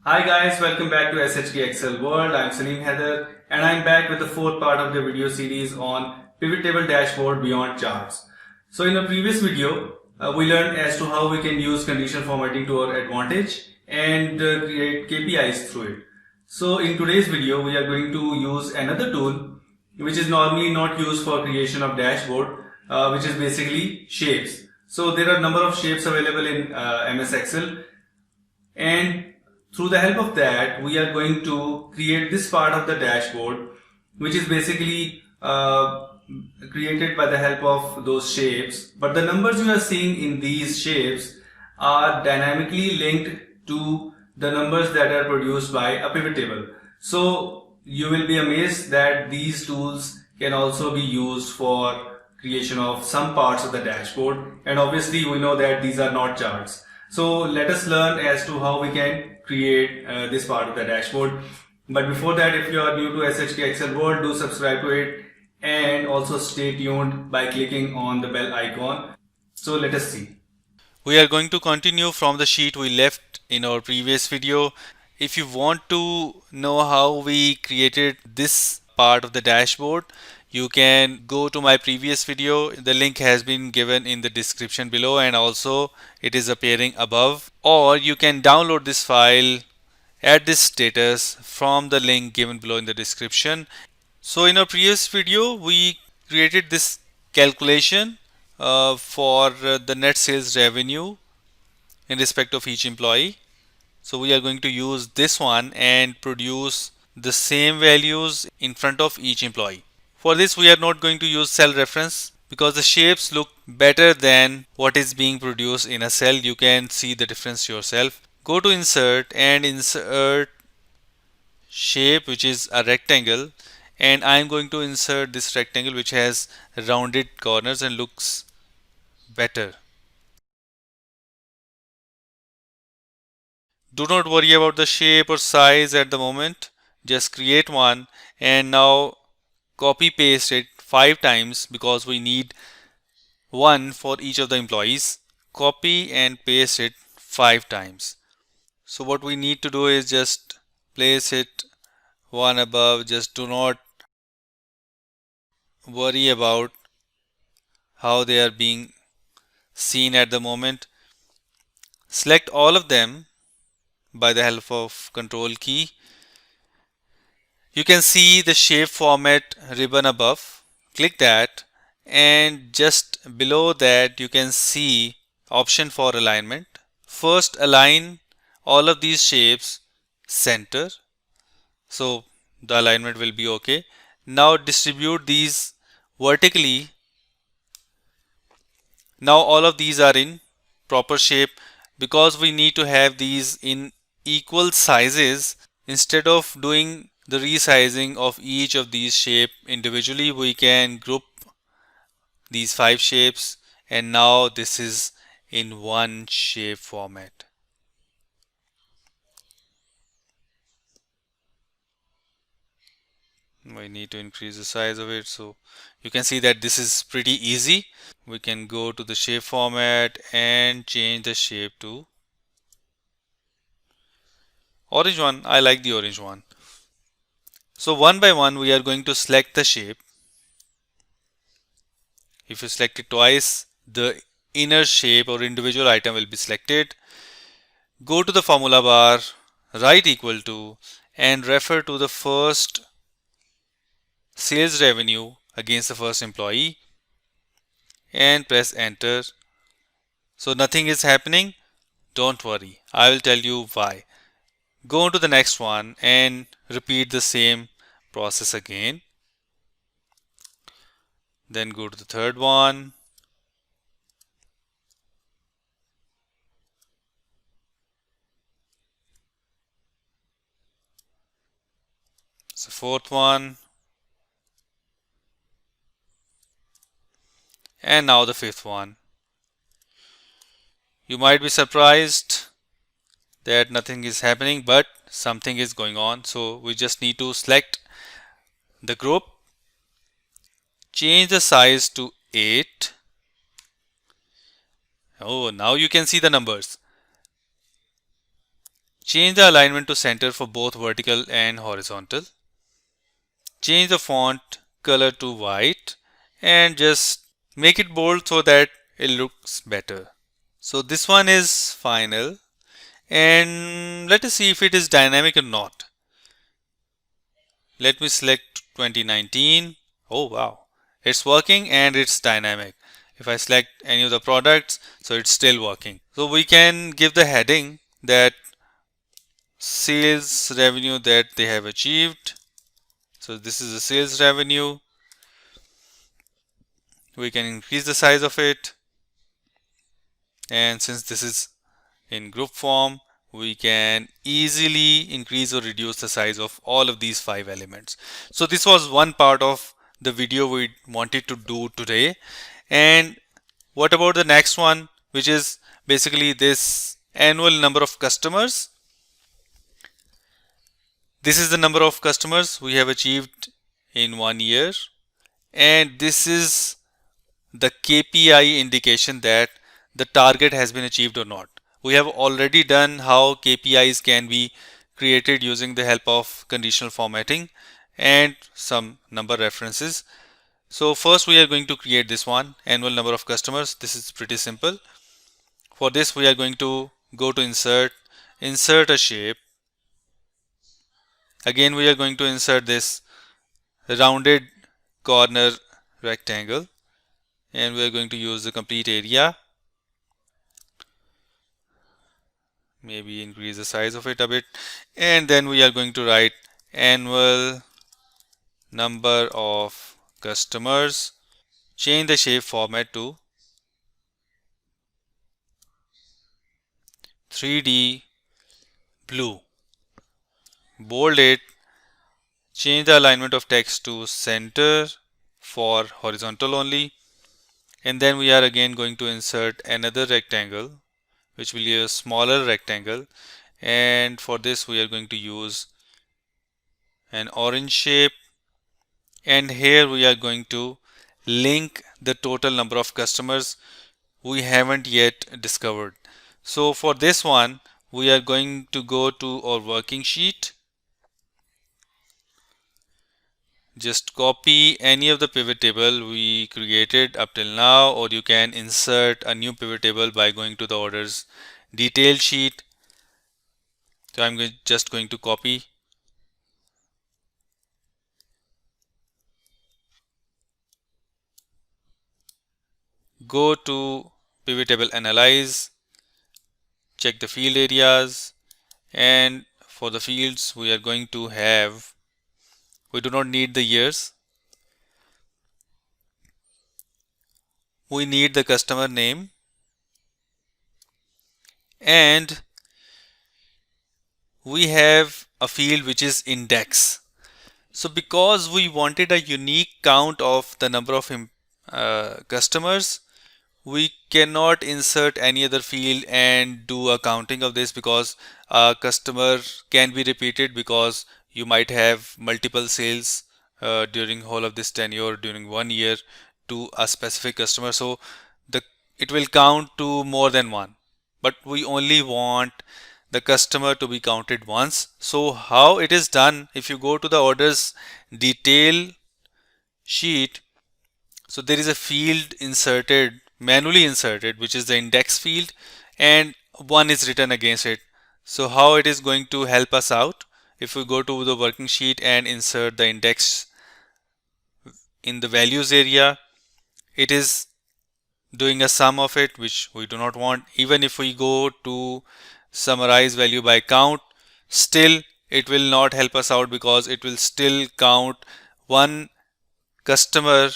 Hi guys, welcome back to SHK Excel World. I'm Salim Heather and I'm back with the fourth part of the video series on Pivot Table Dashboard Beyond Charts. So in the previous video, we learned as to how we can use conditional formatting to our advantage and create KPIs through it. So in today's video, we are going to use another tool which is normally not used for creation of dashboard, which is basically shapes. So there are a number of shapes available in MS Excel, and through the help of that we are going to create this part of the dashboard, which is basically created by the help of those shapes. But the numbers you are seeing in these shapes are dynamically linked to the numbers that are produced by a pivot table. So you will be amazed that these tools can also be used for creation of some parts of the dashboard, and obviously we know that these are not charts. So let us learn as to how we can create this part of the dashboard. But before that, if you are new to SHK Excel World, do subscribe to it and also stay tuned by clicking on the bell icon. So let us see. We are going to continue from the sheet we left in our previous video. If you want to know how we created this part of the dashboard, you can go to my previous video. The link has been given in the description below, and also it is appearing above. Or you can download this file at this status from the link given below in the description. So in our previous video, we created this calculation for the net sales revenue in respect of each employee. So we are going to use this one and produce the same values in front of each employee. For this, we are not going to use cell reference because the shapes look better than what is being produced in a cell. You can see the difference yourself. Go to insert and insert shape, which is a rectangle, and I am going to insert this rectangle which has rounded corners and looks better. Do not worry about the shape or size at the moment. Just create one and now copy paste it 5 times because we need one for each of the employees. Copy and paste it 5 times. So what we need to do is just place it one above. Just do not worry about how they are being seen at the moment. Select all of them by the help of Control key. You can see the shape format ribbon above. Click that, and just below that you can see option for alignment. First, align all of these shapes center, so the alignment will be okay. Now distribute these vertically. Now all of these are in proper shape. Because we need to have these in equal sizes, instead of doing the resizing of each of these shape individually, we can group these 5 shapes, and now this is in one shape format. We need to increase the size of it, so you can see that this is pretty easy. We can go to the shape format and change the shape to orange one. I like the orange one. So one by one we are going to select the shape. If you select it twice, the inner shape or individual item will be selected. Go to the formula bar, write equal to, and refer to the first sales revenue against the first employee and press enter. So nothing is happening. Don't worry, I will tell you why. Go on to the next one and repeat the same process again. Then go to the third one. So fourth one. And now the fifth one. You might be surprised that nothing is happening, but something is going on. So we just need to select the group, change the size to 8. Oh, now you can see the numbers. Change the alignment to center for both vertical and horizontal. Change the font color to white and just make it bold so that it looks better. So this one is final, and let us see if it is dynamic or not. Let me select 2019. Oh wow, it's working and it's dynamic. If I select any of the products, so it's still working. So we can give the heading that sales revenue that they have achieved. So this is the sales revenue. We can increase the size of it, and since this is in group form, we can easily increase or reduce the size of all of these 5 elements. So this was one part of the video we wanted to do today. And what about the next one, which is basically this annual number of customers? This is the number of customers we have achieved in 1 year, and this is the KPI indication that the target has been achieved or not. We have already done how KPIs can be created using the help of conditional formatting and some number references. So first we are going to create this one, annual number of customers. This is pretty simple. For this we are going to go to insert a shape. Again we are going to insert this rounded corner rectangle, and we are going to use the complete area. Maybe increase the size of it a bit, and then we are going to write annual number of customers. Change the shape format to 3D blue. Bold it. Change the alignment of text to center for horizontal only, and then we are again going to insert another rectangle, which will be a smaller rectangle, and for this we are going to use an orange shape, and here we are going to link the total number of customers we haven't yet discovered. So for this one we are going to go to our working sheet. Just copy any of the pivot table we created up till now, or you can insert a new pivot table by going to the orders detail sheet. So I'm just going to copy. Go to pivot table analyze, check the field areas, and for the fields we are going to have, we do not need the years. We need the customer name, and we have a field which is index. So because we wanted a unique count of the number of customers, we cannot insert any other field and do a counting of this, because a customer can be repeated, because you might have multiple sales during whole of this tenure during 1 year to a specific customer. So it will count to more than one, but we only want the customer to be counted once. So how it is done, if you go to the orders detail sheet, so there is a field inserted, manually inserted, which is the index field, and 1 is written against it. So how it is going to help us out, if we go to the working sheet and insert the index in the values area, it is doing a sum of it, which we do not want. Even if we go to summarize value by count, still it will not help us out, because it will still count one customer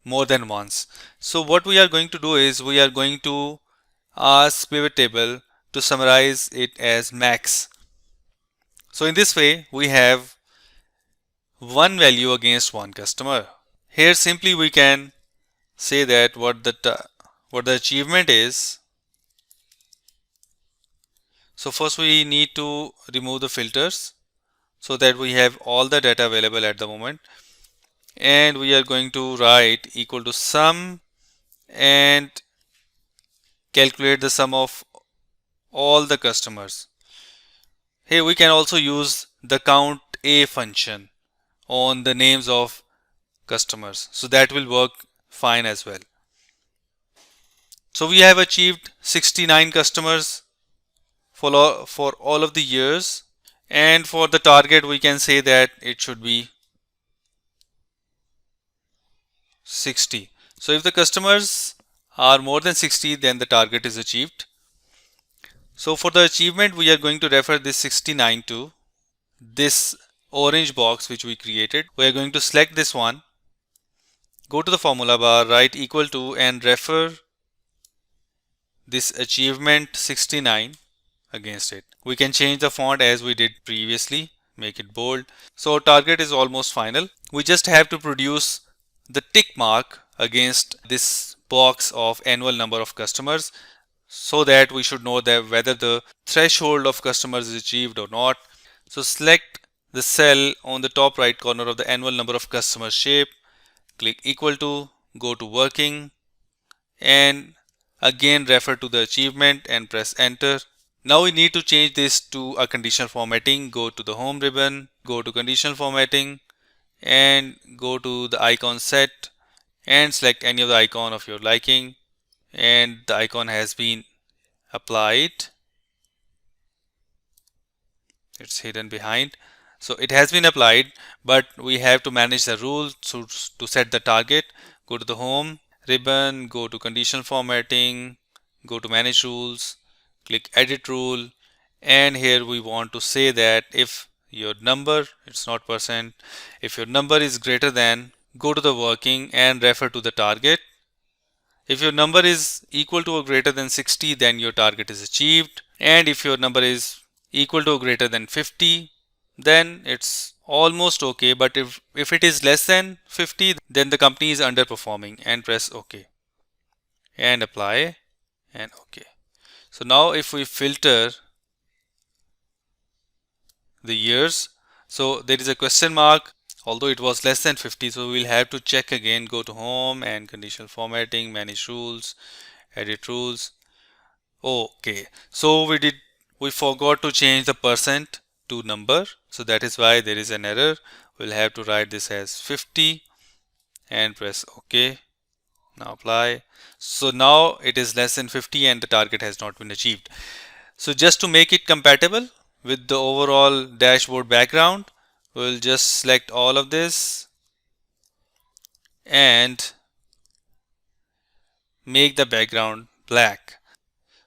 more than once. So what we are going to do is, we are going to ask pivot table to summarize it as max. So in this way we have one value against one customer. Here simply we can say that what the achievement is. So first we need to remove the filters so that we have all the data available at the moment, and we are going to write equal to sum and calculate the sum of all the customers. Here we can also use the count A function on the names of customers. So that will work fine as well. So we have achieved 69 customers for all of the years, and for the target we can say that it should be 60. So if the customers are more than 60, then the target is achieved. So for the achievement, we are going to refer this 69 to this orange box which we created. We are going to select this one, go to the formula bar, write equal to, and refer this achievement 69 against it. We can change the font as we did previously, make it bold. So our target is almost final. We just have to produce the tick mark against this box of annual number of customers, so that we should know that whether the threshold of customers is achieved or not. So select the cell on the top right corner of the annual number of customers shape, click equal to, go to working, and again refer to the achievement and press enter. Now we need to change this to a conditional formatting. Go to the home ribbon, go to conditional formatting, and go to the icon set and select any of the icon of your liking, and the icon has been applied. It's hidden behind. So it has been applied, but we have to manage the rules to set the target. Go to the home ribbon, go to conditional formatting, go to manage rules, click edit rule, and here we want to say that if your number, it's not percent, if your number is greater than, go to the working and refer to the target. If your number is equal to or greater than 60, then your target is achieved, and if your number is equal to or greater than 50, then it's almost okay. But if it is less than 50, then the company is underperforming, and press OK and apply and OK. So now if we filter the years, so there is a question mark, although it was less than 50, so we'll have to check again. Go to home and conditional formatting, manage rules, edit rules. Okay, so we forgot to change the percent to number, so that is why there is an error. We'll have to write this as 50 and press OK. Now apply. So now it is less than 50 and the target has not been achieved. So just to make it compatible with the overall dashboard background, we'll just select all of this and make the background black.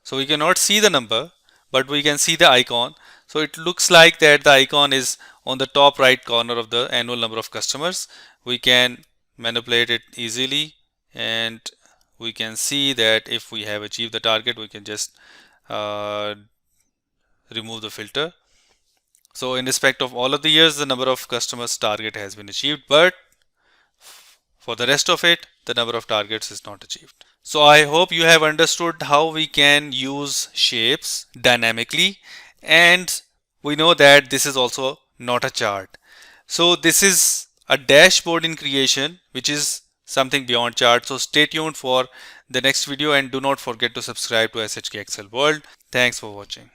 So we cannot see the number, but we can see the icon. So it looks like that the icon is on the top right corner of the annual number of customers. We can manipulate it easily, and we can see that if we have achieved the target, we can just remove the filter. So in respect of all of the years, the number of customers target has been achieved, but for the rest of it, the number of targets is not achieved. So I hope you have understood how we can use shapes dynamically, and we know that this is also not a chart. So this is a dashboard in creation, which is something beyond chart. So stay tuned for the next video, and do not forget to subscribe to SHK Excel World. Thanks for watching.